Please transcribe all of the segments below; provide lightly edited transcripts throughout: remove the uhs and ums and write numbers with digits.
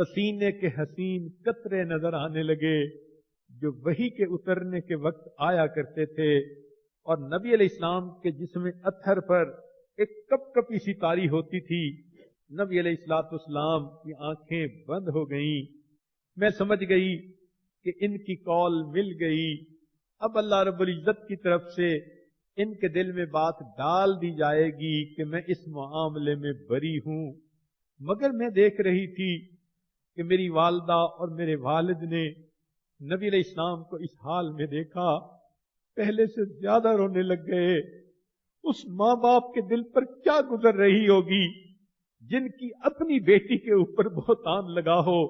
پسینے کے حسین قطرے نظر آنے لگے جو وحی کے اترنے کے وقت آیا کرتے تھے، اور نبی علیہ السلام کے جسم اطہر پر ایک کپ کپی سی طاری ہوتی تھی۔ نبی علیہ الصلوۃ والسلام کی آنکھیں بند ہو گئیں۔ میں سمجھ گئی کہ ان کی کال مل گئی، اب اللہ رب العزت کی طرف سے ان کے دل میں بات ڈال دی جائے گی کہ میں اس معاملے میں بری ہوں۔ مگر میں دیکھ رہی تھی کہ میری والدہ اور میرے والد نے نبی علیہ السلام کو اس حال میں دیکھا، پہلے سے زیادہ رونے لگ گئے۔ اس ماں باپ کے دل پر کیا گزر رہی ہوگی جن کی اپنی بیٹی کے اوپر بہتان لگا ہو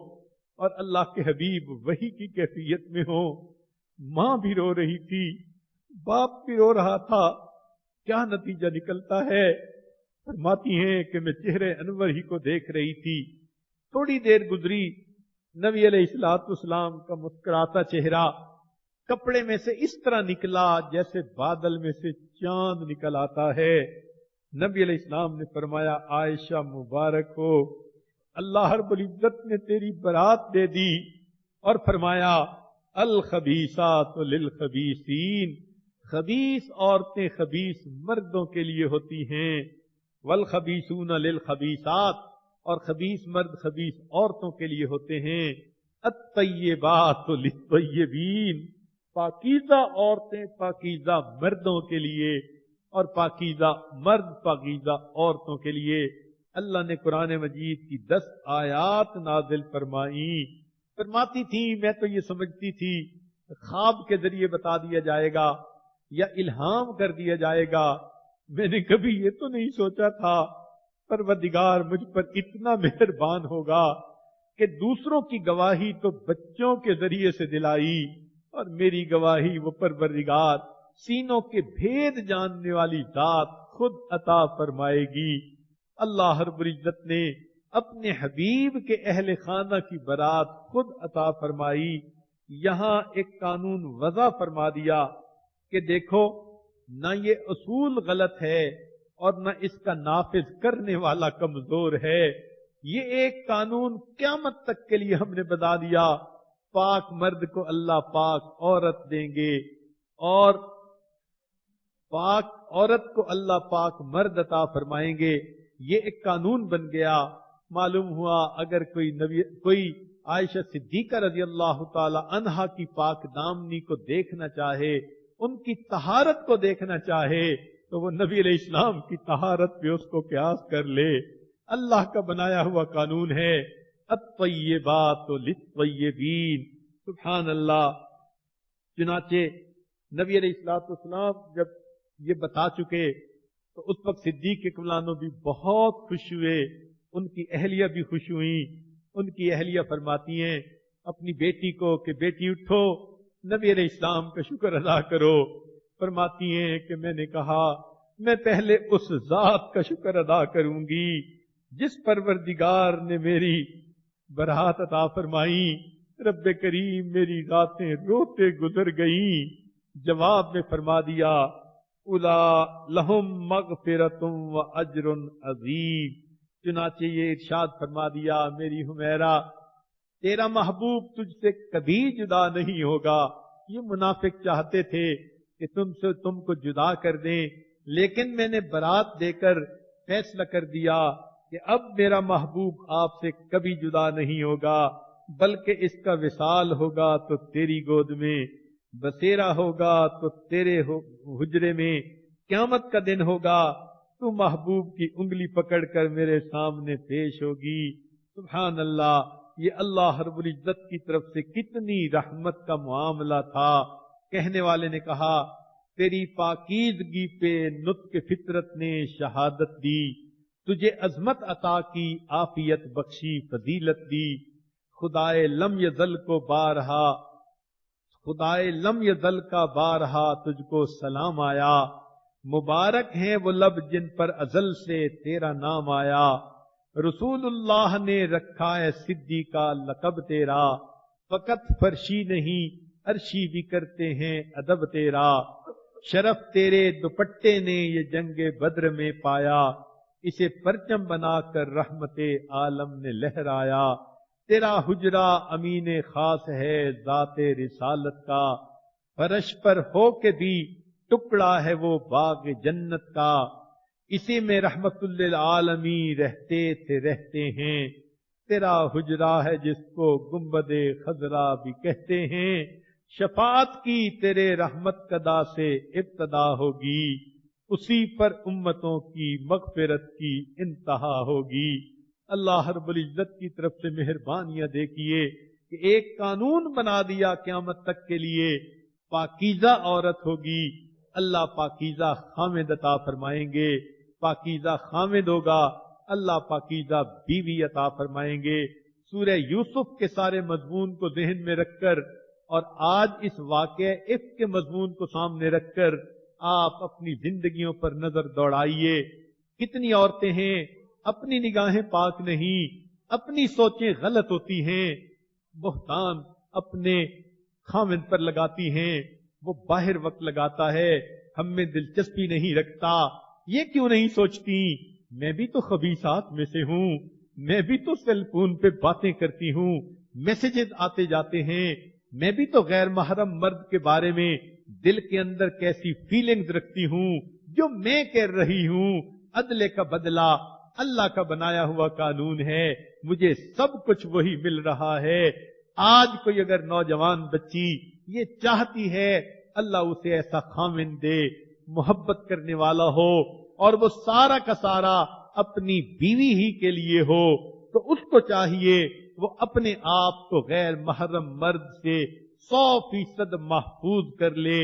اور اللہ کے حبیب وحی کی کیفیت میں ہو۔ ماں بھی رو رہی تھی، باپ بھی رو رہا تھا۔ کیا نتیجہ نکلتا ہے؟ فرماتی ہیں کہ میں چہرے انور ہی کو دیکھ رہی تھی۔ تھوڑی دیر گزری، نبی علیہ الصلوۃ والسلام کا مسکراتا چہرہ کپڑے میں سے اس طرح نکلا جیسے بادل میں سے چاند نکل آتا ہے۔ نبی علیہ السلام نے فرمایا، عائشہ مبارک ہو، اللہ رب العزت نے تیری برات دے دی، اور فرمایا الخبیثات للخبیثین، خبیث عورتیں خبیث مردوں کے لیے ہوتی ہیں، والخبیثون للخبیثات، اور خبیث مرد خبیث عورتوں کے لیے ہوتے ہیں، الطیبات للطیبین، پاکیزہ عورتیں پاکیزہ مردوں کے لیے، اور پاکیزہ مرد پاکیزہ عورتوں کے لیے۔ اللہ نے قرآن مجید کی 10 آیات نازل فرمائی۔ فرماتی تھی میں تو یہ سمجھتی تھی خواب کے ذریعے بتا دیا جائے گا یا الہام کر دیا جائے گا، میں نے کبھی یہ تو نہیں سوچا تھا پروردگار مجھ پر اتنا مہربان ہوگا کہ دوسروں کی گواہی تو بچوں کے ذریعے سے دلائی، اور میری گواہی وہ پروردگار سینوں کے بھید جاننے والی ذات خود عطا فرمائے گی۔ اللہ رب العزت نے اپنے حبیب کے اہل خانہ کی برات خود عطا فرمائی۔ یہاں ایک قانون وضع فرما دیا کہ دیکھو، نہ یہ اصول غلط ہے اور نہ اس کا نافذ کرنے والا کمزور ہے۔ یہ ایک قانون قیامت تک کے لیے ہم نے بتا دیا، پاک مرد کو اللہ پاک عورت دیں گے، اور پاک عورت کو اللہ پاک مرد عطا فرمائیں گے۔ یہ ایک قانون بن گیا۔ معلوم ہوا اگر کوئی عائشہ صدیقہ رضی اللہ تعالی عنہا کی پاک دامنی کو دیکھنا چاہے، ان کی طہارت کو دیکھنا چاہے، تو وہ نبی علیہ السلام کی طہارت پہ اس کو قیاس کر لے۔ اللہ کا بنایا ہوا قانون ہے، الطیبات للطیبین، سبحان اللہ۔ چنانچہ نبی علیہ السلام جب یہ بتا چکے تو اس وقت صدیق اکبرانو بھی بہت خوش ہوئے، ان کی اہلیہ بھی خوش ہوئیں۔ ان کی اہلیہ فرماتی ہیں اپنی بیٹی کو کہ بیٹی اٹھو، نبی علیہ السلام کا شکر ادا کرو۔ فرماتی ہیں کہ میں نے کہا میں پہلے اس ذات کا شکر ادا کروں گی جس پروردگار نے میری برات عطا فرمائی۔ رب کریم میری راتیں روتے گزر گئیں۔ جواب میں فرما دیا الا لہم مغفرۃ و اجر عظیم۔ چنانچہ یہ ارشاد فرما دیا میری حمیرہ، تیرا محبوب تجھ سے کبھی جدا نہیں ہوگا۔ یہ منافق چاہتے تھے کہ تم کو جدا کر دیں، لیکن میں نے برات دے کر فیصلہ کر دیا کہ اب میرا محبوب آپ سے کبھی جدا نہیں ہوگا، بلکہ اس کا وصال ہوگا تو تیری گود میں، بسیرا ہوگا تو تیرے حجرے میں، قیامت کا دن ہوگا تو محبوب کی انگلی پکڑ کر میرے سامنے پیش ہوگی۔ سبحان اللہ، یہ اللہ رب العزت کی طرف سے کتنی رحمت کا معاملہ تھا۔ کہنے والے نے کہا تیری پاکیزگی پہ نطق فطرت نے شہادت دی، تجھے عظمت عطا کی، عافیت بخشی، فضیلت دی۔ خدائے لم یزل کو بارہا، خدائے لم یزل کا بارہا تجھ کو سلام آیا۔ مبارک ہیں وہ لب جن پر ازل سے تیرا نام آیا۔ رسول اللہ نے رکھا ہے صدیق کا لقب تیرا، فقط فرشی نہیں عرشی بھی کرتے ہیں ادب تیرا۔ شرف تیرے دوپٹے نے یہ جنگ بدر میں پایا، اسے پرچم بنا کر رحمت عالم نے لہرایا۔ تیرا حجرہ امین خاص ہے ذات رسالت کا، فرش پر ہو کے بھی ٹکڑا ہے وہ باغ جنت کا، اسی میں رحمت للعالمین رہتے تھے رہتے ہیں، تیرا حجرہ ہے جس کو گنبد خضرا بھی کہتے ہیں، شفاعت کی تیرے رحمت قدا سے ابتدا ہوگی، اسی پر امتوں کی مغفرت کی انتہا ہوگی۔ اللہ رب العزت کی طرف سے مہربانیاں دیکھیے کہ ایک قانون بنا دیا قیامت تک کے لیے، پاکیزہ عورت ہوگی، اللہ پاکیزہ خامد عطا فرمائیں گے، پاکیزہ خامد ہوگا، اللہ پاکیزہ بیوی عطا فرمائیں گے۔ سورہ یوسف کے سارے مضمون کو ذہن میں رکھ کر اور آج اس واقعہ عفق کے مضمون کو سامنے رکھ کر آپ اپنی زندگیوں پر نظر دوڑائیے۔ کتنی عورتیں ہیں اپنی نگاہیں پاک نہیں، اپنی سوچیں غلط ہوتی ہیں، بہتان اپنے خامد پر لگاتی ہیں، وہ باہر وقت لگاتا ہے، ہم میں دلچسپی نہیں رکھتا، یہ کیوں نہیں سوچتی میں بھی تو خبیثات میں سے ہوں، میں بھی تو سیل فون پہ باتیں کرتی ہوں، میسجز آتے جاتے ہیں، میں بھی تو غیر محرم مرد کے بارے میں دل کے اندر کیسی فیلنگز رکھتی ہوں، جو میں کہہ رہی ہوں عدل کا بدلہ اللہ کا بنایا ہوا قانون ہے، مجھے سب کچھ وہی مل رہا ہے۔ آج کوئی اگر نوجوان بچی یہ چاہتی ہے اللہ اسے ایسا خامن دے، محبت کرنے والا ہو، اور وہ سارا کا سارا اپنی بیوی ہی کے لیے ہو، تو اس کو چاہیے وہ اپنے آپ کو غیر محرم مرد سے 100% محفوظ کر لے۔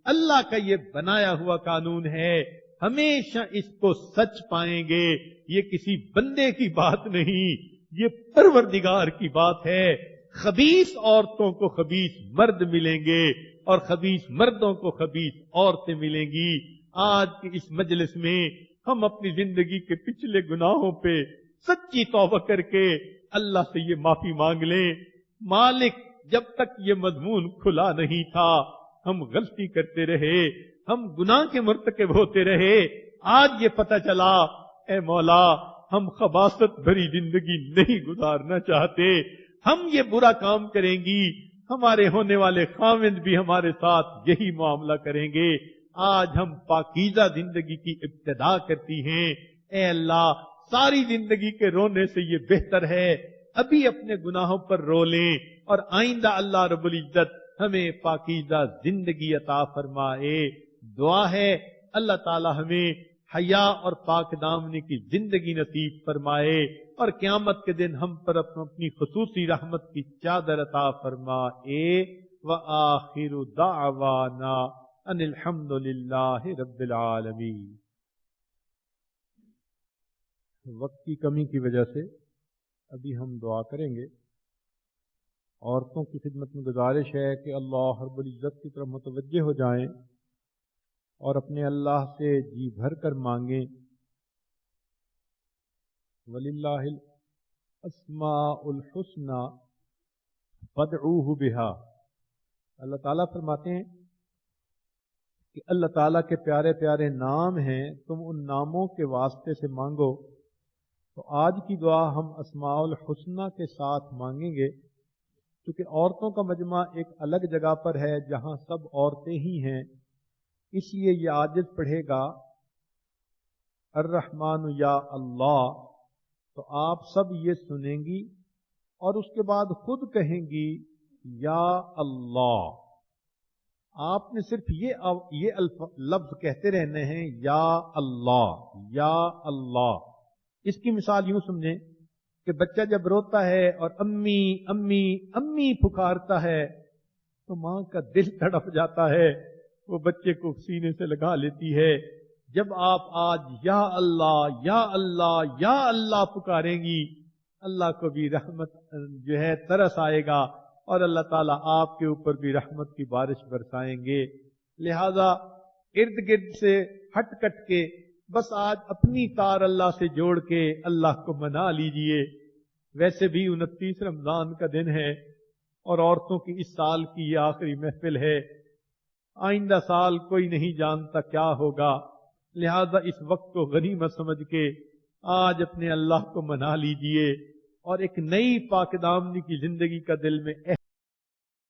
اللہ کا یہ بنایا ہوا قانون ہے، ہمیشہ اس کو سچ پائیں گے، یہ کسی بندے کی بات نہیں، یہ پروردگار کی بات ہے۔ خبیث عورتوں کو خبیث مرد ملیں گے اور خبیث مردوں کو خبیث عورتیں ملیں گی۔ آج کی اس مجلس میں ہم اپنی زندگی کے پچھلے گناہوں پہ سچی توبہ کر کے اللہ سے یہ معافی مانگ لیں۔ مالک جب تک یہ مضمون کھلا نہیں تھا ہم غلطی کرتے رہے، ہم گناہ کے مرتکب ہوتے رہے، آج یہ پتہ چلا اے مولا ہم خباثت بھری زندگی نہیں گزارنا چاہتے، ہم یہ برا کام کریں گی، ہمارے ہونے والے خاوند بھی ہمارے ساتھ یہی معاملہ کریں گے۔ آج ہم پاکیزہ زندگی کی ابتدا کرتی ہیں۔ اے اللہ ساری زندگی کے رونے سے یہ بہتر ہے ابھی اپنے گناہوں پر رو لیں، اور آئندہ اللہ رب العزت ہمیں پاکیزہ زندگی عطا فرمائے۔ دعا ہے اللہ تعالی ہمیں حیا اور پاک دامنی کی زندگی نصیب فرمائے، اور قیامت کے دن ہم پر اپنی خصوصی رحمت کی چادر عطا فرمائے۔ وآخر دعوانا ان الحمد للہ رب العالمین۔ وقت کی کمی کی وجہ سے ابھی ہم دعا کریں گے۔ عورتوں کی خدمت میں گزارش ہے کہ اللہ رب العزت کی طرف متوجہ ہو جائیں اور اپنے اللہ سے جی بھر کر مانگیں۔ وَلِلَّهِ الْأَسْمَاءُ الْحُسْنَى فَادْعُوهُ بِهَا۔ اللہ تعالیٰ فرماتے ہیں کہ اللہ تعالیٰ کے پیارے پیارے نام ہیں، تم ان ناموں کے واسطے سے مانگو۔ تو آج کی دعا ہم اسماء الحسنہ کے ساتھ مانگیں گے، کیونکہ عورتوں کا مجمع ایک الگ جگہ پر ہے جہاں سب عورتیں ہی ہیں، اس لیے یہ عاجز پڑھے گا الرحمن یا اللہ، تو آپ سب یہ سنیں گی اور اس کے بعد خود کہیں گی یا اللہ۔ آپ نے صرف یہ لفظ کہتے رہنے ہیں یا اللہ یا اللہ۔ اس کی مثال یوں سمجھیں کہ بچہ جب روتا ہے اور امی امی امی پکارتا ہے تو ماں کا دل تڑپ جاتا ہے، وہ بچے کو سینے سے لگا لیتی ہے۔ جب آپ آج یا اللہ یا اللہ یا اللہ پکاریں گی، اللہ کو بھی رحمت جو ہے ترس آئے گا، اور اللہ تعالیٰ آپ کے اوپر بھی رحمت کی بارش برسائیں گے۔ لہذا ارد گرد سے ہٹ کٹ کے بس آج اپنی تار اللہ سے جوڑ کے اللہ کو منا لیجئے۔ ویسے بھی 29 رمضان کا دن ہے اور عورتوں کی اس سال کی یہ آخری محفل ہے، آئندہ سال کوئی نہیں جانتا کیا ہوگا، لہذا اس وقت کو غنیمت سمجھ کے آج اپنے اللہ کو منا لیجئے۔ اور ایک نئی پاک دامنی کی زندگی کا دل میں